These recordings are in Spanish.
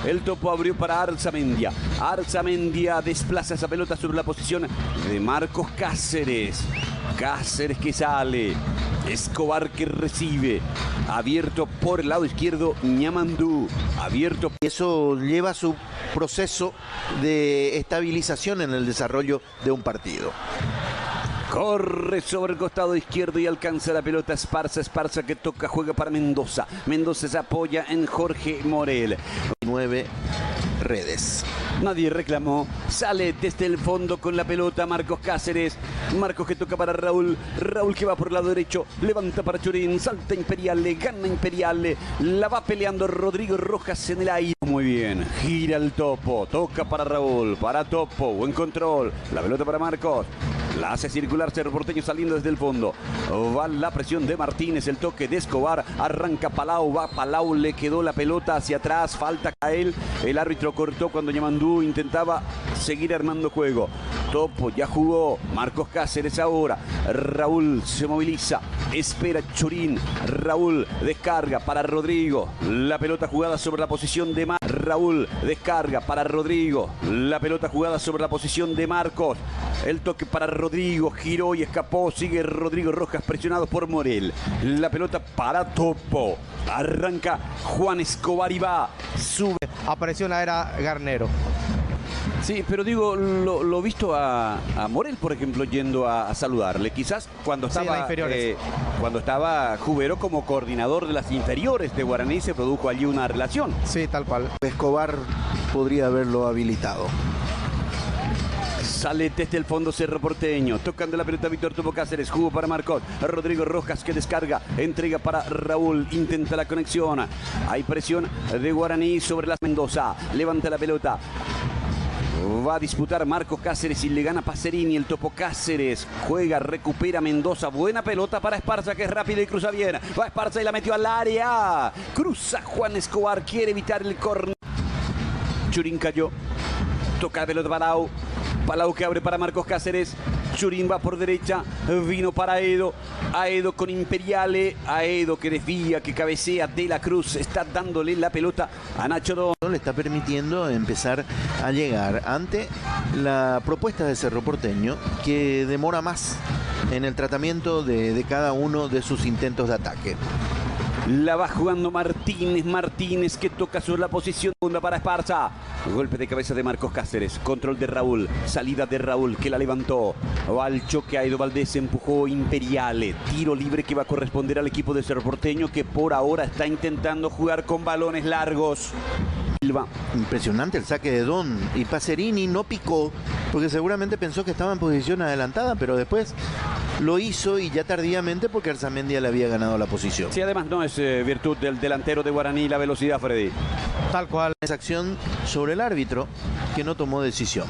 El Topo abrió para Arzamendia. Arzamendia desplaza esa pelota sobre la posición de Marcos Cáceres. Cáceres que sale. Escobar que recibe. Abierto por el lado izquierdo Ñamandú. Abierto. Eso lleva su proceso de estabilización en el desarrollo de un partido. Corre sobre el costado izquierdo y alcanza la pelota Esparza. Esparza que toca, juega para Mendoza. Mendoza se apoya en Jorge Morel. 9 redes. Nadie reclamó. Sale desde el fondo con la pelota Marcos Cáceres. Marcos que toca para Raúl. Raúl que va por el lado derecho. Levanta para Chorín. Salta Imperiale. Gana Imperiale. La va peleando Rodrigo Rojas en el aire. Muy bien. Gira el Topo. Toca para Raúl. Para Topo. Buen control. La pelota para Marcos. La hace circular Cerro Porteño saliendo desde el fondo. Va la presión de Martínez. El toque de Escobar. Arranca Palau. Va Palau. Le quedó la pelota hacia atrás. Falta a él. El árbitro cortó cuando Ñamandú intentaba seguir armando juego. Topo ya jugó. Marcos Cáceres ahora. Raúl se moviliza. Espera Chorín. Raúl descarga para Rodrigo. La pelota jugada sobre la posición de Raúl descarga para Rodrigo. La pelota jugada sobre la posición de Marcos. El toque para Rodrigo, giró y escapó. Sigue Rodrigo Rojas presionado por Morel. La pelota para Topo. Arranca Juan Escobar y va. Sube. Apareció en la era Garnero. Sí, pero digo, lo visto a Morel, por ejemplo, yendo a saludarle. Quizás cuando estaba, cuando estaba Jubero como coordinador de las inferiores de Guaraní se produjo allí una relación. Sí, tal cual. Escobar podría haberlo habilitado. Sale desde el fondo Cerro Porteño, tocando la pelota Víctor Topo Cáceres, jugó para Marcos, Rodrigo Rojas que descarga, entrega para Raúl, intenta la conexión, hay presión de Guaraní sobre las Mendoza, levanta la pelota, va a disputar Marcos Cáceres y le gana Pacerini, el Topo Cáceres, juega, recupera Mendoza, buena pelota para Esparza que es rápido y cruza bien, va Esparza y la metió al área, cruza Juan Escobar, quiere evitar el córner, Chorín cayó, toca la pelota para Palau. Palau que abre para Marcos Cáceres. Chorín va por derecha. Vino para Aedo. Aedo con Imperiale. Aedo que desvía, que cabecea. De la Cruz está dándole la pelota a Nacho Don. Le está permitiendo empezar a llegar ante la propuesta de Cerro Porteño, que demora más en el tratamiento de cada uno de sus intentos de ataque. La va jugando Martínez. Martínez que toca sobre la posición segunda para Esparza. Golpe de cabeza de Marcos Cáceres. Control de Raúl. Salida de Raúl que la levantó. Va al choque. Aedo Valdés empujó Imperiale. Tiro libre que va a corresponder al equipo de Cerro Porteño que por ahora está intentando jugar con balones largos. Impresionante el saque de Don. Y Pacerini no picó porque seguramente pensó que estaba en posición adelantada, pero después lo hizo y ya tardíamente porque Arzamendia le había ganado la posición. Sí, además no es virtud del delantero de Guaraní la velocidad, Freddy. Tal cual. Esa acción sobre el árbitro que no tomó decisión.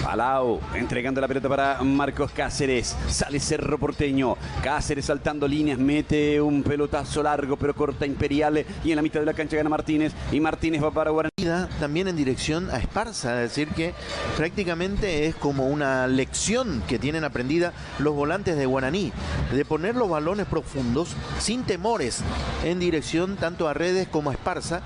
Palau entregando la pelota para Marcos Cáceres. Sale Cerro Porteño. Cáceres saltando líneas, mete un pelotazo largo pero corta Imperiale y en la mitad de la cancha gana Martínez y Martínez va para Guaraní. También en dirección a Esparza, es decir que prácticamente es como una lección que tienen aprendida los volantes de Guaraní, de poner los balones profundos sin temores en dirección tanto a Redes como a Esparza,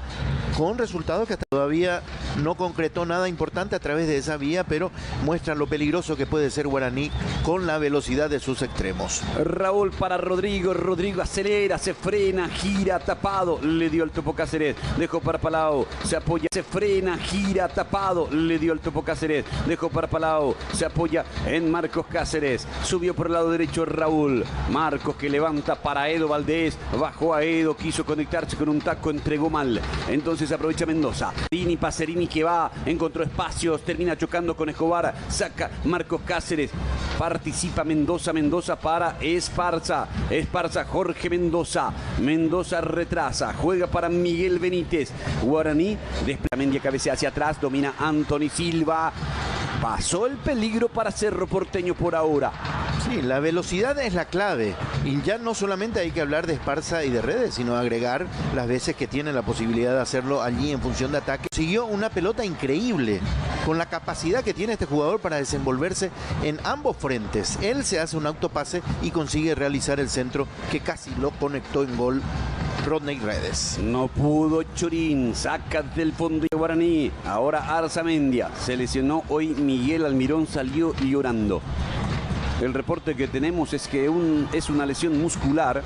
con resultados que hasta todavía no concretó nada importante a través de esa vía, pero muestran lo peligroso que puede ser Guaraní con la velocidad de sus extremos. Raúl para Rodrigo, Rodrigo acelera, se frena, gira, tapado, le dio el Topo Cáceres, dejó para Palau, se apoya, se frena, gira, tapado, le dio el Topo Cáceres, dejó para Palau, se apoya en Marcos Cáceres, subió por el lado derecho Raúl, Marcos que levanta para Edo Valdés, bajó a Edo, quiso conectarse con un taco, entregó mal, entonces aprovecha Mendoza, Pacerini que va, encontró espacios, termina chocando con Escobar, saca Marcos Cáceres, participa Mendoza, Mendoza para Esparza, Esparza Jorge Mendoza, Mendoza retrasa, juega para Miguel Benítez, Guaraní, Mendia cabecea hacia atrás, domina Anthony Silva, pasó el peligro para Cerro Porteño por ahora. Sí, la velocidad es la clave y ya no solamente hay que hablar de Esparza y de Redes, sino agregar las veces que tiene la posibilidad de hacerlo allí en función de ataque. Siguió una pelota increíble con la capacidad que tiene este jugador para desenvolverse en ambos frentes. Él se hace un autopase y consigue realizar el centro que casi lo conectó en gol Rodney Redes. No pudo Chorín, saca del fondo de Guaraní. Ahora Arzamendia. Se lesionó hoy Miguel Almirón, salió llorando. El reporte que tenemos es que es una lesión muscular.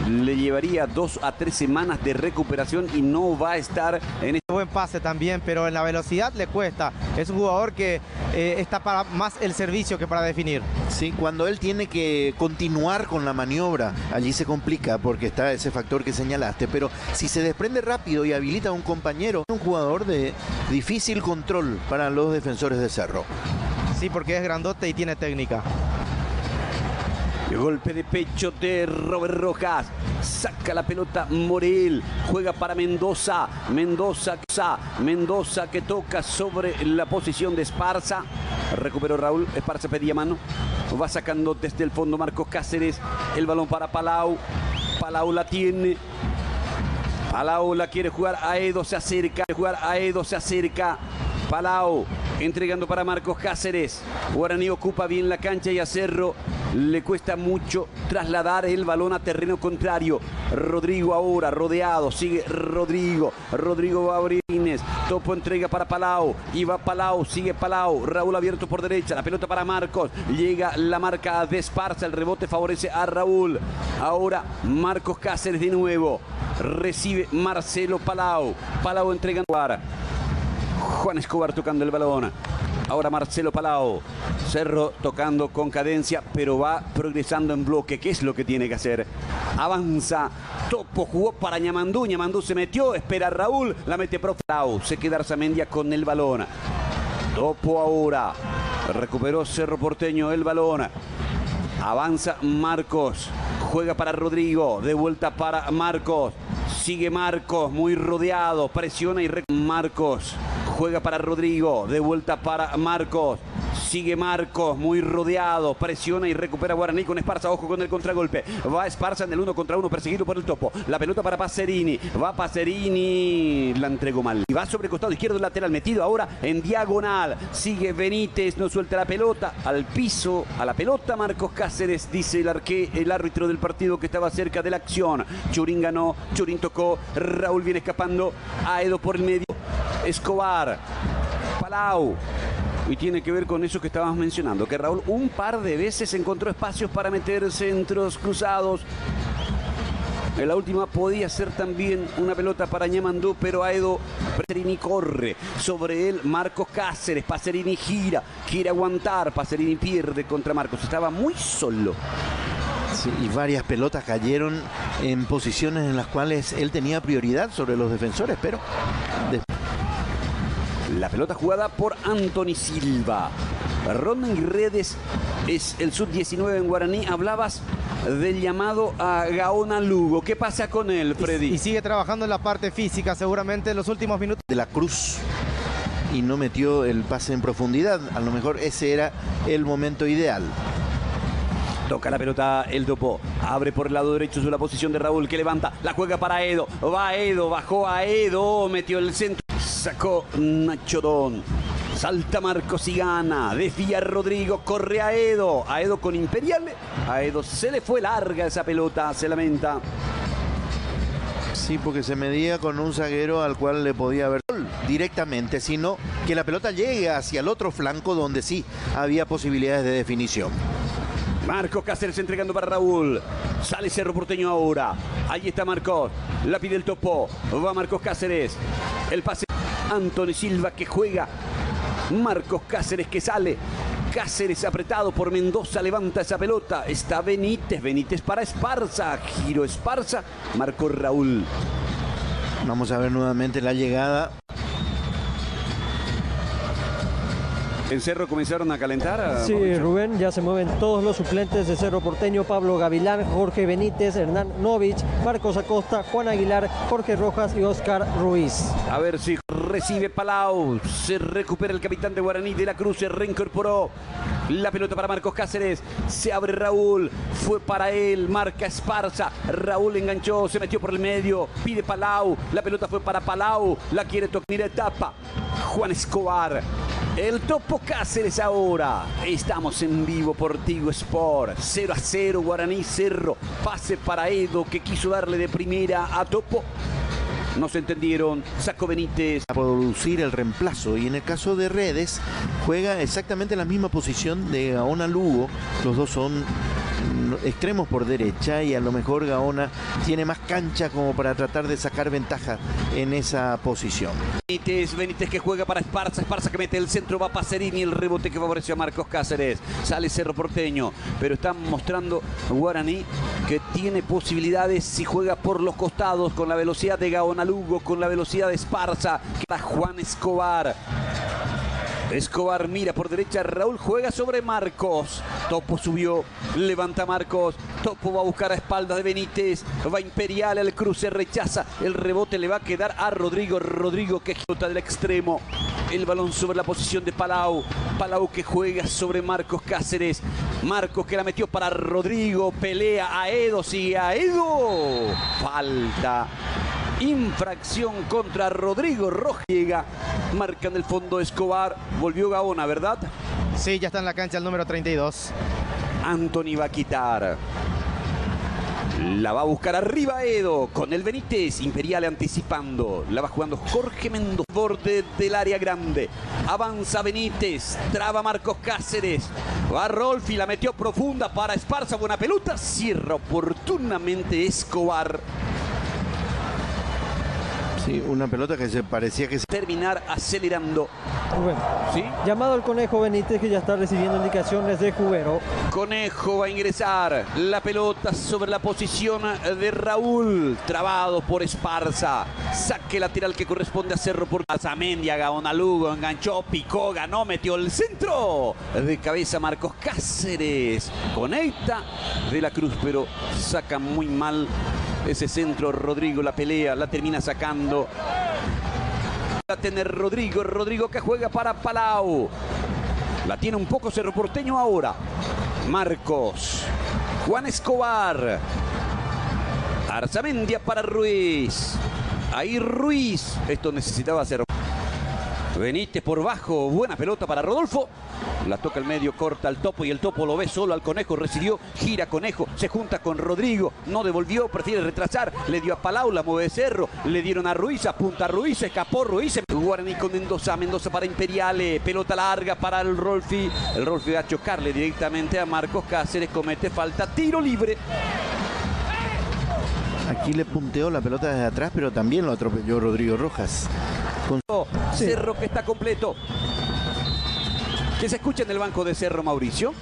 Le llevaría 2 a 3 semanas de recuperación y no va a estar en este. Buen pase también, pero en la velocidad le cuesta. Es un jugador que está para más el servicio que para definir. Sí, cuando él tiene que continuar con la maniobra, allí se complica porque está ese factor que señalaste. Pero si se desprende rápido y habilita a un compañero, es un jugador de difícil control para los defensores de Cerro. Sí, porque es grandote y tiene técnica. Golpe de pecho de Robert Rojas. Saca la pelota Morel. Juega para Mendoza. Mendoza que toca sobre la posición de Esparza. Recuperó Raúl. Esparza pedía mano. Va sacando desde el fondo Marcos Cáceres. El balón para Palau. Palau la tiene. Palau la quiere jugar. Aedo se acerca. Palau entregando para Marcos Cáceres. Guaraní ocupa bien la cancha y a Cerro le cuesta mucho trasladar el balón a terreno contrario. Rodrigo ahora rodeado, sigue Rodrigo. Rodrigo va a abrir. Topo entrega para Palau. Y va Palau, sigue Palau. Raúl abierto por derecha. La pelota para Marcos. Llega la marca de Esparza. El rebote favorece a Raúl. Ahora Marcos Cáceres de nuevo. Recibe Marcelo Palau. Palau entregando. Juan Escobar tocando el balón. Ahora Marcelo Palau. Cerro tocando con cadencia, pero va progresando en bloque. ¿Qué es lo que tiene que hacer? Avanza. Topo jugó para Ñamandú. Ñamandú se metió. Espera Raúl. La mete pro Palau. Se queda Arzamendia con el balón. Topo ahora. Recuperó Cerro Porteño el balón. Avanza Marcos. Juega para Rodrigo. De vuelta para Marcos. Sigue Marcos. Muy rodeado. Presiona y Marcos. Juega para Rodrigo, de vuelta para Marcos. Sigue Marcos, muy rodeado. Presiona y recupera Guaraní con Esparza. Ojo con el contragolpe. Va Esparza en el 1 contra 1, perseguido por el Topo. La pelota para Pacerini. Va Pacerini. La entregó mal. Y va sobre costado izquierdo lateral. Metido ahora en diagonal. Sigue Benítez. No suelta la pelota. Al piso, a la pelota. Marcos Cáceres, dice el árbitro del partido que estaba cerca de la acción. Chorín ganó. Chorín tocó. Raúl viene escapando. Aedo por el medio. Escobar, Palau, y tiene que ver con eso que estábamos mencionando, que Raúl un par de veces encontró espacios para meter centros cruzados. En la última podía ser también una pelota para Ñamandú, pero Aedo Pacerini corre sobre él. Marcos Cáceres, Pacerini gira, quiere aguantar, Pacerini pierde contra Marcos, estaba muy solo. Sí, y varias pelotas cayeron en posiciones en las cuales él tenía prioridad sobre los defensores, pero la pelota jugada por Anthony Silva. Rodney Redes es el sub-19 en Guaraní. Hablabas del llamado a Gaona Lugo. ¿Qué pasa con él, Freddy? Y sigue trabajando en la parte física, seguramente en los últimos minutos. De la Cruz. Y no metió el pase en profundidad. A lo mejor ese era el momento ideal. Toca la pelota el Topo. Abre por el lado derecho sobre la posición de Raúl, que levanta. La juega para Edo. Va Edo. Bajó a Edo. Metió el centro. Sacó Nacho Don. Salta Marcos y gana. Desvía Rodrigo. Corre a Edo. A Edo con Imperial. A Edo se le fue larga esa pelota. Se lamenta. Sí, porque se medía con un zaguero al cual le podía haber directamente, sino que la pelota llegue hacia el otro flanco donde sí había posibilidades de definición. Marcos Cáceres entregando para Raúl. Sale Cerro Porteño ahora. Ahí está Marcos. La pide el Topo. Va Marcos Cáceres. El pase. Anthony Silva que juega. Marcos Cáceres que sale. Cáceres apretado por Mendoza. Levanta esa pelota. Está Benítez. Benítez para Esparza. Giro Esparza. Marcó Raúl. Vamos a ver nuevamente la llegada. ¿En Cerro comenzaron a calentar? Sí, Mauricio. Rubén, ya se mueven todos los suplentes de Cerro Porteño: Pablo Gavilán, Jorge Benítez, Hernán Novich, Marcos Acosta, Juan Aguilar, Jorge Rojas y Oscar Ruiz. A ver si recibe Palau. Se recupera el capitán de Guaraní de la Cruz. Se reincorporó. La pelota para Marcos Cáceres. Se abre Raúl. Fue para él. Marca Esparza. Raúl enganchó. Se metió por el medio. Pide Palau. La pelota fue para Palau. La quiere tocar. Etapa. Juan Escobar. El Topo Cáceres ahora. Estamos en vivo por Tigo Sport. 0-0 Guaraní Cerro. Pase para Edo que quiso darle de primera a Topo. No se entendieron. Sacó Benítez. A producir el reemplazo. Y en el caso de Redes, juega exactamente en la misma posición de Gaona Lugo. Los dos son extremos por derecha y a lo mejor Gaona tiene más cancha como para tratar de sacar ventaja en esa posición. Benítez que juega para Esparza que mete el centro, va Pacerini, el rebote que favoreció a Marcos Cáceres. Sale Cerro Porteño, pero están mostrando Guaraní que tiene posibilidades si juega por los costados con la velocidad de Gaona Lugo, con la velocidad de Esparza. Para Juan Escobar. Escobar mira por derecha, Raúl juega sobre Marcos. Topo subió, levanta Marcos. Topo va a buscar a espaldas de Benítez. Va Imperial, el cruce rechaza. El rebote le va a quedar a Rodrigo. Rodrigo que ejecuta del extremo. El balón sobre la posición de Palau. Palau que juega sobre Marcos Cáceres. Marcos que la metió para Rodrigo. Pelea a Edo, sigue a Edo. Falta. Infracción contra Rodrigo Rojas. Llega, marca en el fondo Escobar. Volvió Gaona, ¿verdad? Sí, ya está en la cancha el número 32. Anthony va a quitar. La va a buscar arriba Edo. Con el Benítez. Imperial anticipando. La va jugando Jorge Mendoza. Borde del área grande. Avanza Benítez. Traba Marcos Cáceres. Va Rolfi. La metió profunda para Esparza. Buena pelota. Cierra oportunamente Escobar. Sí, una pelota que se parecía que se... Terminar acelerando. Bueno, ¿sí? Llamado al Conejo Benítez que ya está recibiendo indicaciones de Jubero. Conejo va a ingresar. La pelota sobre la posición de Raúl. Trabado por Esparza. Saque lateral que corresponde a Cerro por Zamendia. Gaona Lugo enganchó, picó, ganó, metió el centro. De cabeza Marcos Cáceres. Conecta de la Cruz, pero saca muy mal ese centro. Rodrigo la pelea, la termina sacando. Va a tener Rodrigo que juega para Palau. La tiene un poco Cerro Porteño ahora. Marcos. Juan Escobar. Arzamendia para Ruiz. Ahí Ruiz. Esto necesitaba Cerro. Benítez por bajo. Buena pelota para Rodolfo. La toca el medio, corta al Topo y el Topo lo ve solo al Conejo, recibió, gira Conejo, se junta con Rodrigo, no devolvió, prefiere retrasar, le dio a Palau, la mueve Cerro, le dieron a Ruiz, apunta a Ruiz, escapó Ruiz, Guaraní con Mendoza para Imperiale, pelota larga para el Rolfi va a chocarle directamente a Marcos Cáceres, comete falta, tiro libre. Aquí le punteó la pelota desde atrás, pero también lo atropelló Rodrigo Rojas. Cerro que está completo. ¿Qué se escucha en el banco de Cerro, Mauricio?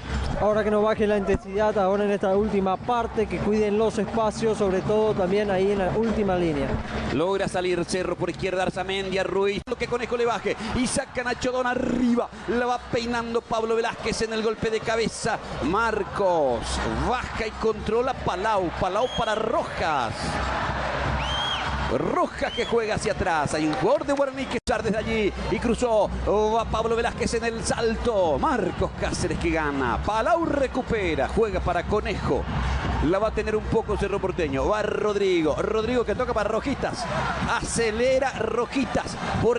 Ahora que no baje la intensidad, ahora en esta última parte, que cuiden los espacios, sobre todo también ahí en la última línea. Logra salir Cerro por izquierda, Arzamendia, Ruiz, lo que Conejo le baje y saca Nacho Don arriba, la va peinando Pablo Velázquez en el golpe de cabeza. Marcos baja y controla Palau para Rojas. Rojas que juega hacia atrás. Hay un jugador de Guaraní que sale desde allí y cruzó. Va Pablo Velázquez en el salto. Marcos Cáceres que gana. Palau recupera. Juega para Conejo. La va a tener un poco Cerro Porteño. Va Rodrigo que toca para Rojitas. Acelera Rojitas. Por